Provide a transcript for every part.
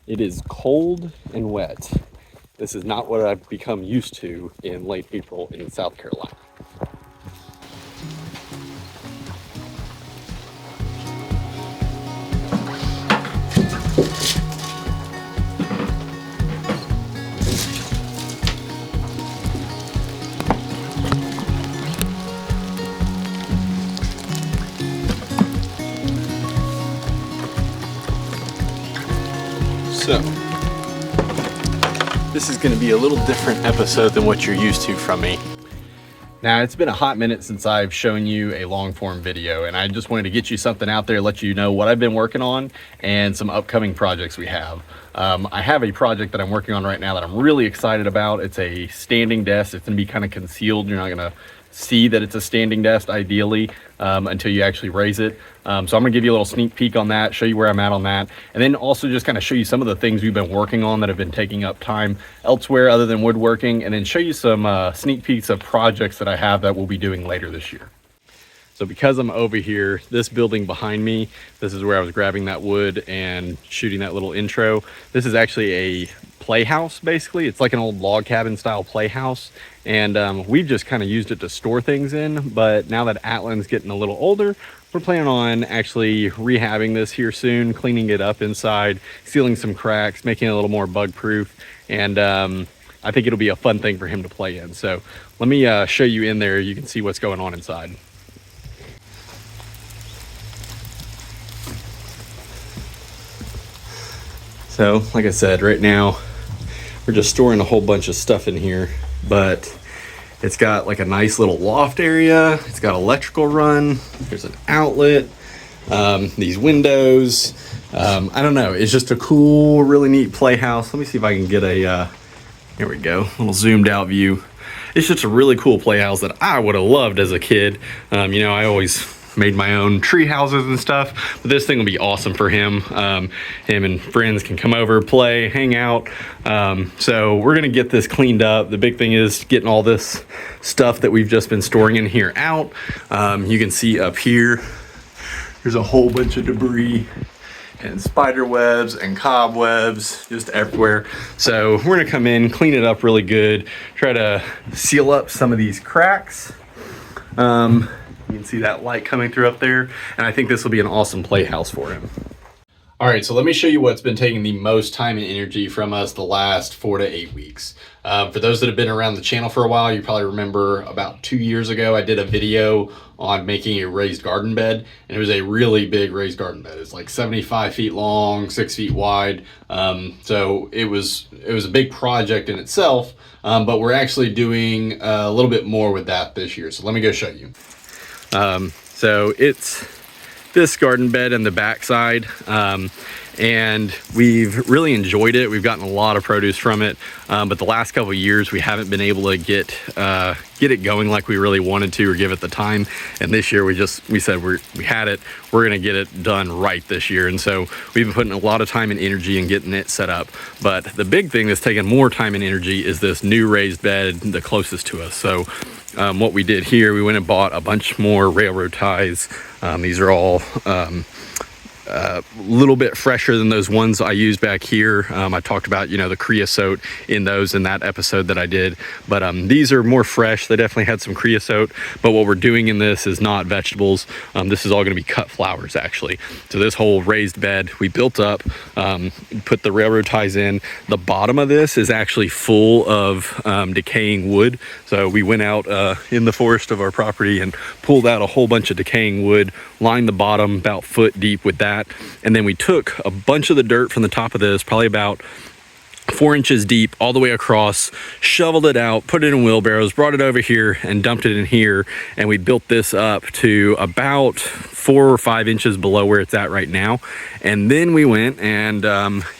It is cold and wet. This is not what I've become used to in late April in South Carolina. So, this is going to be a little different episode than what you're used to from me. Now, it's been a hot minute since I've shown you a long form video, and I just wanted to get you something out there, let you know what I've been working on and some upcoming projects we have. I have a project that I'm working on right now that I'm really excited about. It's a standing desk. It's going to be kind of concealed. You're not going to see that it's a standing desk ideally until you actually raise it. So I'm gonna give you a little sneak peek on that, show you where I'm at on that, and then also just kind of show you some of the things we've been working on that have been taking up time elsewhere other than woodworking, and then show you some sneak peeks of projects that I have that we'll be doing later this year. So because I'm over here, this building behind me, this is where I was grabbing that wood and shooting that little intro. This is actually a playhouse, basically. It's like an old log cabin style playhouse. And we've just kind of used it to store things in. But now that Atlan's getting a little older, we're planning on actually rehabbing this here soon, cleaning it up inside, sealing some cracks, making it a little more bug proof. And I think it'll be a fun thing for him to play in. So let me show you in there. You can see what's going on inside. So, like I said, right now, we're just storing a whole bunch of stuff in here, but it's got like a nice little loft area. It's got electrical run. There's an outlet, these windows. I don't know. It's just a cool, really neat playhouse. Let me see if I can get a, here we go, little zoomed out view. It's just a really cool playhouse that I would have loved as a kid. You know, I always made my own tree houses and stuff, but this thing will be awesome for him. Him and friends can come over, play, hang out. So we're gonna get this cleaned up. The big thing is getting all this stuff that we've just been storing in here out. You can see up here, there's a whole bunch of debris and spider webs and cobwebs just everywhere. So we're gonna come in, clean it up really good, try to seal up some of these cracks. You can see that light coming through up there, and I think this will be an awesome playhouse for him. All right, so let me show you what's been taking the most time and energy from us the last 4 to 8 weeks. For those that have been around the channel for a while, you probably remember about 2 years ago, I did a video on making a raised garden bed, and it was a really big raised garden bed. It's like 75 feet long, 6 feet wide. So it was a big project in itself, but we're actually doing a little bit more with that this year. So let me go show you. So it's this garden bed in the backside, and we've really enjoyed it. We've gotten a lot of produce from it, but the last couple of years we haven't been able to get it going like we really wanted to or give it the time. And this year we said we had it, we're gonna get it done right this year. And so we've been putting a lot of time and energy in getting it set up. But the big thing that's taken more time and energy is this new raised bed the closest to us. So what we did here, we went and bought a bunch more railroad ties. These are all a little bit fresher than those ones I used back here. I talked about, you know, the creosote in those in that episode that I did, but these are more fresh. They definitely had some creosote, but what we're doing in this is not vegetables. This is all going to be cut flowers actually. So this whole raised bed we built up, put the railroad ties in. The bottom of this is actually full of decaying wood. So we went out in the forest of our property and pulled out a whole bunch of decaying wood, lined the bottom about foot deep with that. And then we took a bunch of the dirt from the top of this, probably about 4 inches deep all the way across, shoveled it out, put it in wheelbarrows, brought it over here and dumped it in here. And we built this up to about 4 or 5 inches below where it's at right now. And then we went and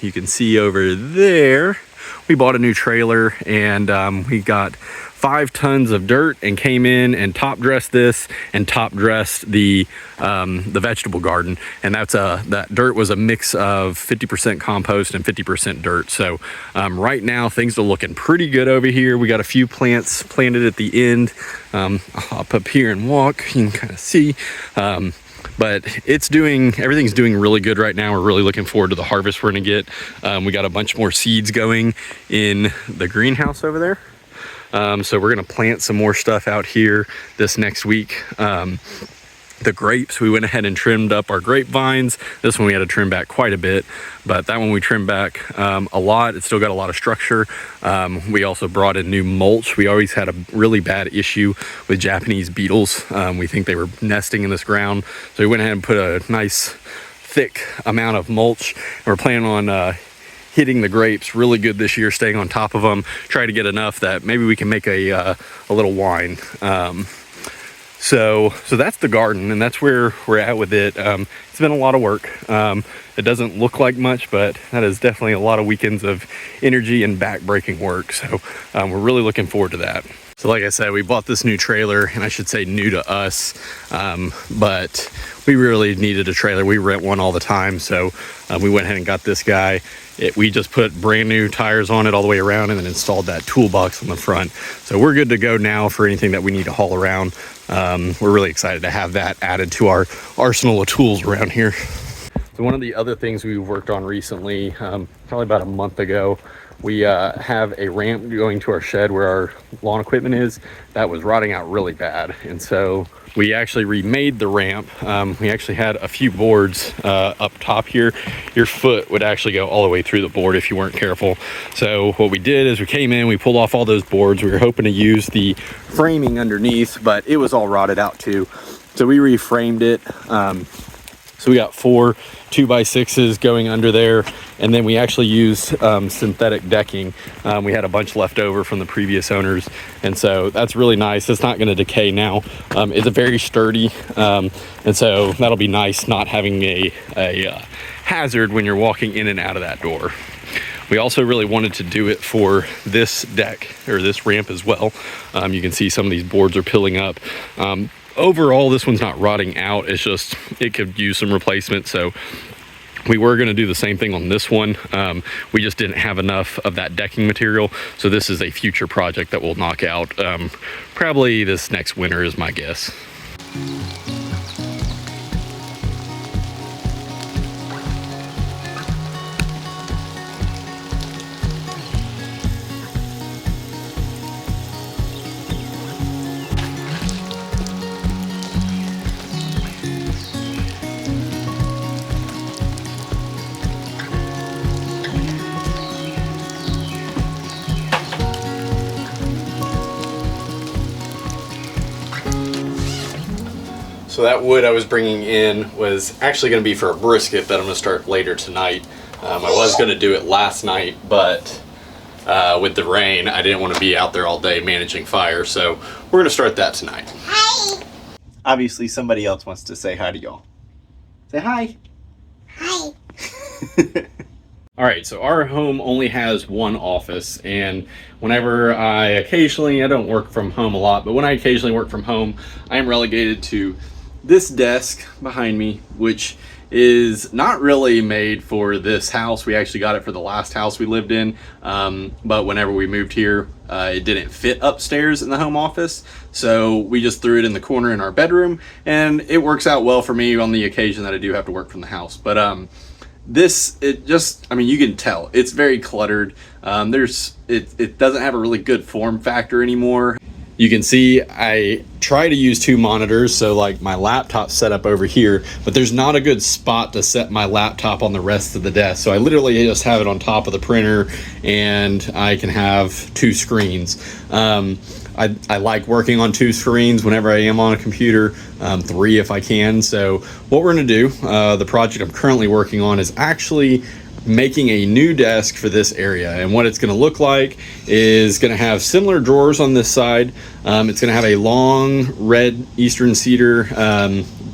you can see over there, we bought a new trailer, and we got 5 tons of dirt and came in and top dressed this and top dressed the vegetable garden. And that dirt was a mix of 50% compost and 50% dirt. So right now things are looking pretty good over here. We got a few plants planted at the end. I'll hop up here and walk, you can kind of see. but everything's doing really good right now. We're really looking forward to the harvest we're gonna get. We got a bunch more seeds going in the greenhouse over there. So we're gonna plant some more stuff out here this next week. The grapes, we went ahead and trimmed up our grapevines. This one we had to trim back quite a bit, but that one we trimmed back a lot. It's still got a lot of structure. We also brought in new mulch. We always had a really bad issue with Japanese beetles. We think they were nesting in this ground. So we went ahead and put a nice thick amount of mulch. And we're planning on hitting the grapes really good this year, staying on top of them, try to get enough that maybe we can make a little wine. So that's the garden, and that's where we're at with it. It's been a lot of work. It doesn't look like much, but that is definitely a lot of weekends of energy and back-breaking work. So we're really looking forward to that. So like I said, we bought this new trailer, and I should say new to us, but we really needed a trailer. We rent one all the time, so we went ahead and got this guy. We just put brand new tires on it all the way around and then installed that toolbox on the front. So we're good to go now for anything that we need to haul around. We're really excited to have that added to our arsenal of tools around here. So one of the other things we worked on recently, probably about a month ago, we have a ramp going to our shed where our lawn equipment is. That was rotting out really bad. And so we actually remade the ramp. We actually had a few boards up top here. Your foot would actually go all the way through the board if you weren't careful. So what we did is we came in, we pulled off all those boards. We were hoping to use the framing underneath, but it was all rotted out too. So we reframed it. So we got 4 2x6s going under there, and then we actually used synthetic decking. We had a bunch left over from the previous owners, and so that's really nice. It's not going to decay now. It's a very sturdy, and so that'll be nice not having a hazard when you're walking in and out of that door. We also really wanted to do it for this deck or this ramp as well. You can see some of these boards are pilling up. Overall, this one's not rotting out. It's just, it could use some replacement. So we were going to do the same thing on this one. We just didn't have enough of that decking material. So this is a future project that we'll knock out probably this next winter is my guess. So that wood I was bringing in was actually going to be for a brisket that I'm going to start later tonight. I was going to do it last night, but with the rain, I didn't want to be out there all day managing fire. So we're going to start that tonight. Hi. Obviously, somebody else wants to say hi to y'all. Say hi. Hi. All right, so our home only has one office, and whenever I don't work from home a lot, but when I occasionally work from home, I am relegated to this desk behind me, which is not really made for this house. We actually got it for the last house we lived in, but whenever we moved here, it didn't fit upstairs in the home office, so we just threw it in the corner in our bedroom, and it works out well for me on the occasion that I do have to work from the house. But you can tell it's very cluttered. It doesn't have a really good form factor anymore. You can see I try to use 2 monitors, so like my laptop's set up over here, but there's not a good spot to set my laptop on the rest of the desk. So I literally just have it on top of the printer, and I can have 2 screens. I like working on 2 screens whenever I am on a computer, 3 if I can. So what we're gonna do, the project I'm currently working on is actually making a new desk for this area, and what it's going to look like is going to have similar drawers on this side. It's going to have a long red Eastern cedar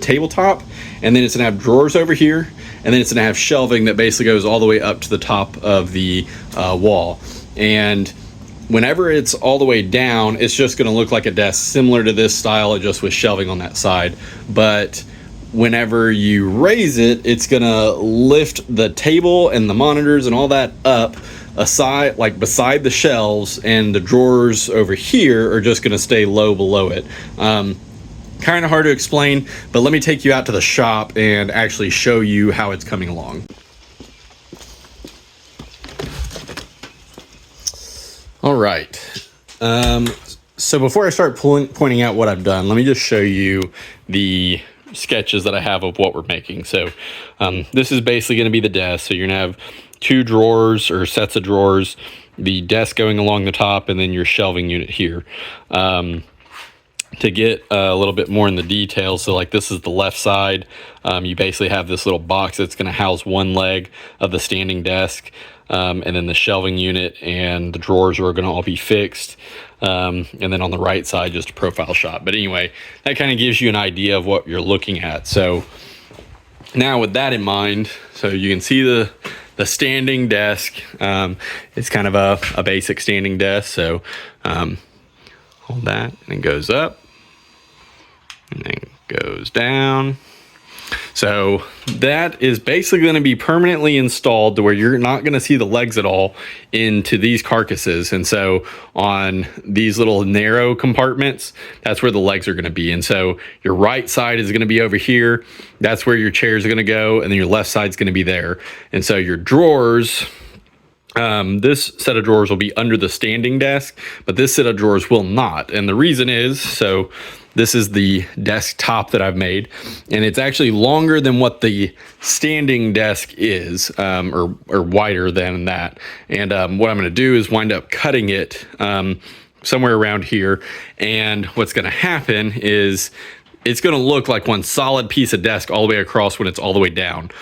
tabletop, and then it's going to have drawers over here, and then it's going to have shelving that basically goes all the way up to the top of the wall. And whenever it's all the way down, it's just going to look like a desk similar to this style, just with shelving on that side. But whenever you raise it, it's gonna lift the table and the monitors and all that up aside, like beside the shelves, and the drawers over here are just gonna stay low below it. kind of hard to explain, but let me take you out to the shop and actually show you how it's coming along. All right. So before I start pointing out what I've done, let me just show you the sketches that I have of what we're making. So this is basically going to be the desk. So you're going to have 2 drawers or sets of drawers, the desk going along the top, and then your shelving unit here. To get a little bit more in the details, so like this is the left side. You basically have this little box that's going to house one leg of the standing desk, and then the shelving unit and the drawers are going to all be fixed. And then on the right side, just a profile shot. But anyway, that kind of gives you an idea of what you're looking at. So now with that in mind, so you can see the standing desk. It's kind of a basic standing desk. So hold that, and it goes up and then goes down. So that is basically going to be permanently installed to where you're not going to see the legs at all into these carcasses. And so on these little narrow compartments, that's where the legs are going to be. And so your right side is going to be over here. That's where your chairs are going to go. And then your left side is going to be there. And so your drawers, this set of drawers will be under the standing desk, but this set of drawers will not. And the reason is, so this is the desk top that I've made, and it's actually longer than what the standing desk is, or wider than that. And what I'm going to do is wind up cutting it somewhere around here. And what's going to happen is it's going to look like one solid piece of desk all the way across when it's all the way down.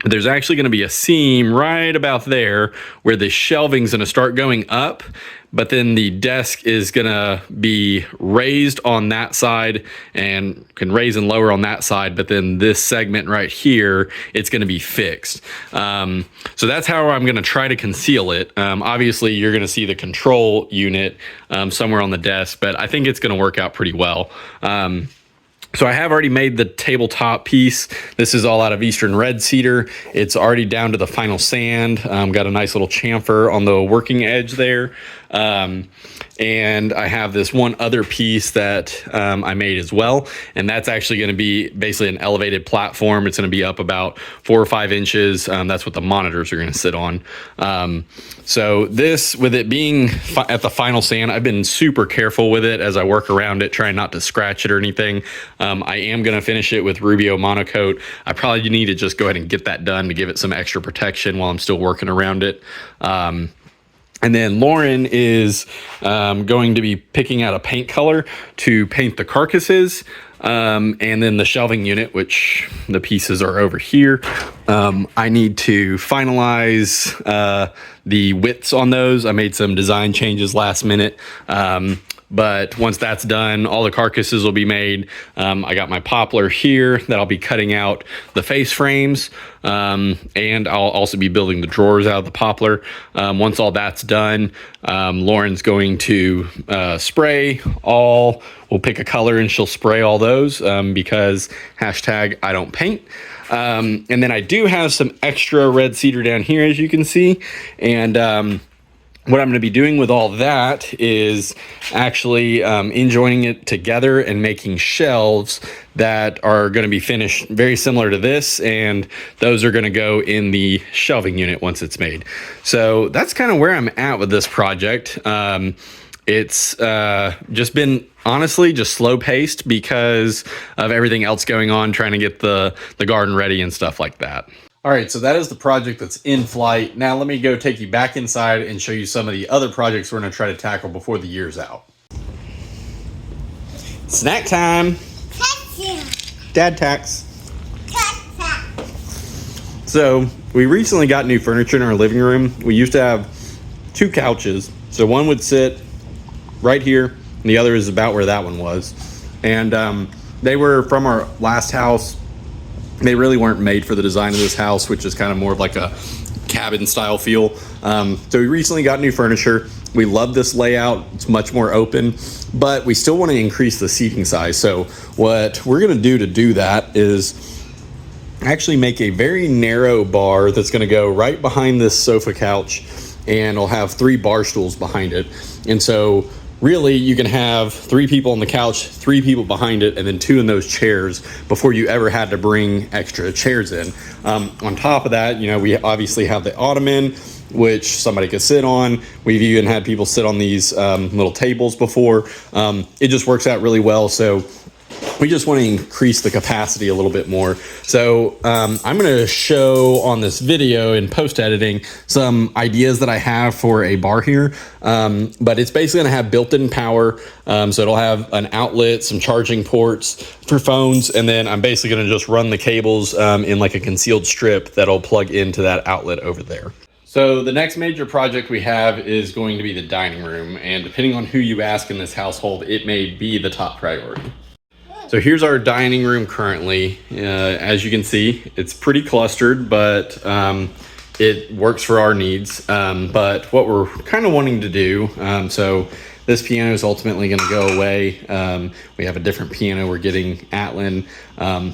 There's actually going to be a seam right about there where the shelving's going to start going up, but then the desk is going to be raised on that side and can raise and lower on that side. But then this segment right here, it's going to be fixed. So that's how I'm going to try to conceal it. Obviously, you're going to see the control unit somewhere on the desk, but I think it's going to work out pretty well. So I have already made the tabletop piece. This is all out of Eastern red cedar. It's already down to the final sand. Got a nice little chamfer on the working edge there. And I have this one other piece that I made as well. And that's actually going to be basically an elevated platform. It's going to be up about 4 or 5 inches. That's what the monitors are going to sit on. So this, with it being at the final sand, I've been super careful with it as I work around it, trying not to scratch it or anything. I am going to finish it with Rubio monocoat. I probably need to just go ahead and get that done to give it some extra protection while I'm still working around it. And then Lauren is going to be picking out a paint color to paint the carcasses. And then the shelving unit, which the pieces are over here. I need to finalize the widths on those. I made some design changes last minute. But once that's done, all the carcasses will be made. I got my poplar here that I'll be cutting out the face frames. And I'll also be building the drawers out of the poplar. Once all that's done, Lauren's going to spray all. We'll pick a color and she'll spray all those because hashtag I don't paint. And then I do have some extra red cedar down here, as you can see. And what I'm going to be doing with all that is actually enjoining it together and making shelves that are going to be finished very similar to this, and those are going to go in the shelving unit once it's made. So that's kind of where I'm at with this project. It's just been honestly just slow paced because of everything else going on, trying to get the garden ready and stuff like that. All right, so that is the project that's in flight. Now let me go take you back inside and show you some of the other projects we're going to try to tackle before the year's out. Snack time. Dad tax. So we recently got new furniture in our living room. We used to have 2 couches. So one would sit right here, and the other is about where that one was. And they were from our last house. They really weren't made for the design of this house, which is kind of more of like a cabin style feel. So we recently got new furniture. We love this layout. It's much more open, but we still want to increase the seating size. So what we're going to do that is actually make a very narrow bar that's going to go right behind this sofa couch, and I'll have 3 bar stools behind it. And so really you can have 3 people on the couch, 3 people behind it, and then 2 in those chairs before you ever had to bring extra chairs in. On top of that, you know, we obviously have the ottoman, which somebody could sit on. We've even had people sit on these little tables before. It just works out really well. So we just want to increase the capacity a little bit more. So I'm going to show on this video in post editing some ideas that I have for a bar here. But it's basically going to have built-in power. So it'll have an outlet, some charging ports for phones, and then I'm basically going to just run the cables in like a concealed strip that'll plug into that outlet over there. So the next major project we have is going to be the dining room, and depending on who you ask in this household, it may be the top priority. So here's our dining room currently. As you can see, it's pretty clustered, but it works for our needs. But what we're kind of wanting to do, so this piano is ultimately going to go away. We have a different piano we're getting, Atlin.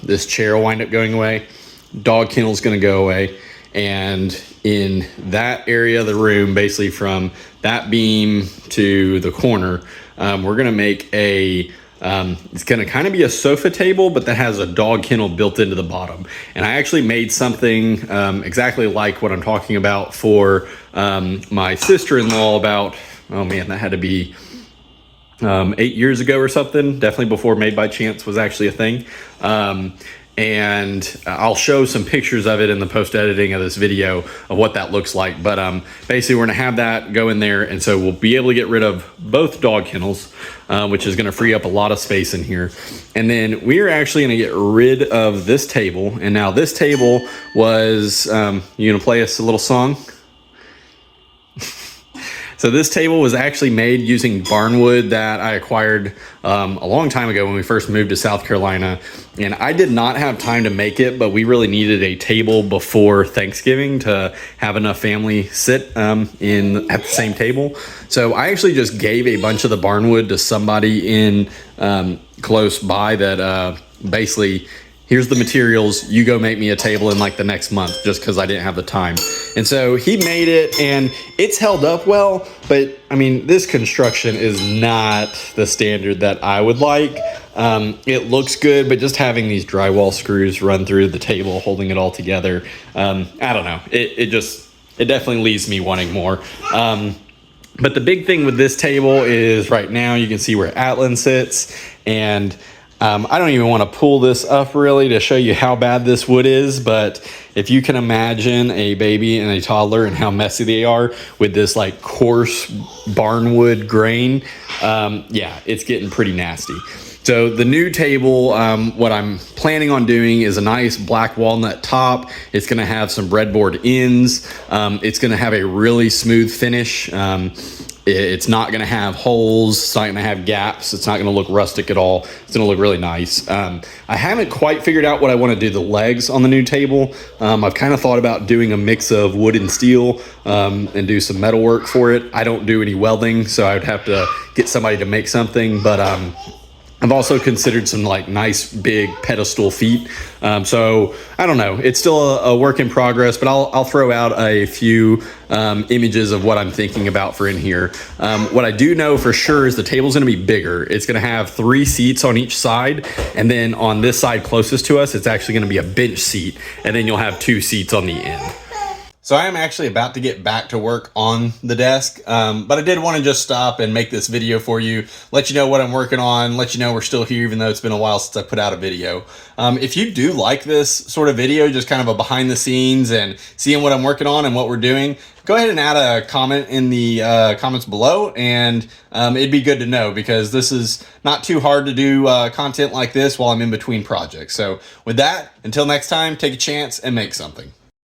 This chair will wind up going away. Dog kennel is going to go away. And in that area of the room, basically from that beam to the corner, we're going to make a it's going to kind of be a sofa table, but that has a dog kennel built into the bottom. And I actually made something exactly like what I'm talking about for my sister-in-law about, oh man, that had to be 8 years ago or something. Definitely before Made by Chance was actually a thing. And I'll show some pictures of it in the post editing of this video of what that looks like. But basically we're gonna have that go in there, and so we'll be able to get rid of both dog kennels, which is gonna free up a lot of space in here. And then we're actually gonna get rid of this table. And now this table was, you gonna play us a little song? So this table was actually made using barnwood that I acquired a long time ago when we first moved to South Carolina. And I did not have time to make it, but we really needed a table before Thanksgiving to have enough family sit at the same table. So I actually just gave a bunch of the barnwood to somebody in close by that basically, here's the materials, you go make me a table in like the next month, just because I didn't have the time. And so he made it, and it's held up well, but I mean, this construction is not the standard that I would like. It looks good, but just having these drywall screws run through the table, holding it all together, I don't know. It definitely leaves me wanting more. But the big thing with this table is right now you can see where Atlin sits, and I don't even want to pull this up really to show you how bad this wood is, but if you can imagine a baby and a toddler and how messy they are with this like coarse barnwood grain, yeah, it's getting pretty nasty. So the new table, what I'm planning on doing is a nice black walnut top. It's going to have some breadboard ends. It's going to have a really smooth finish. It's not going to have holes. It's not going to have gaps. It's not going to look rustic at all. It's going to look really nice. I haven't quite figured out what I want to do the legs on the new table. I've kind of thought about doing a mix of wood and steel and do some metal work for it. I don't do any welding, so I would have to get somebody to make something, but I've also considered some like nice big pedestal feet. So I don't know, it's still a work in progress, but I'll throw out a few images of what I'm thinking about for in here. What I do know for sure is the table's gonna be bigger. It's gonna have 3 seats on each side. And then on this side closest to us, it's actually gonna be a bench seat. And then you'll have 2 seats on the end. So I am actually about to get back to work on the desk, but I did want to just stop and make this video for you, let you know what I'm working on, let you know we're still here even though it's been a while since I put out a video. If you do like this sort of video, just kind of a behind the scenes and seeing what I'm working on and what we're doing, go ahead and add a comment in the comments below, and it'd be good to know because this is not too hard to do content like this while I'm in between projects. So with that, until next time, take a chance and make something.